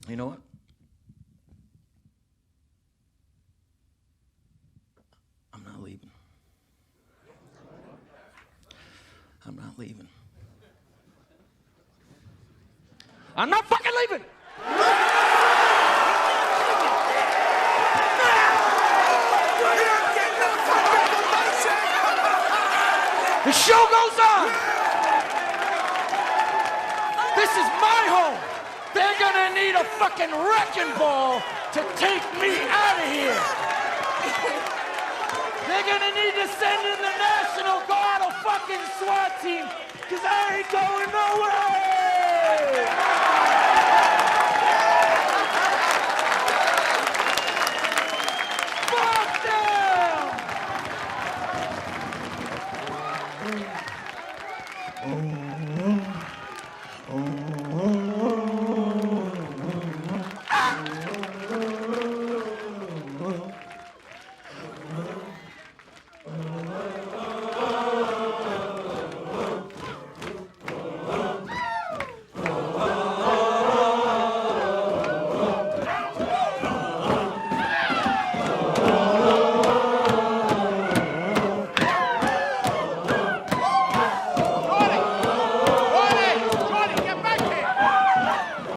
You know what? I'm not leaving. I'm not leaving. I'm not fucking leaving! The show goes on! This is my home! They're gonna need a fucking wrecking ball to take me out of here! They're gonna need to send in the National Guard, a fucking SWAT team, because I ain't going nowhere!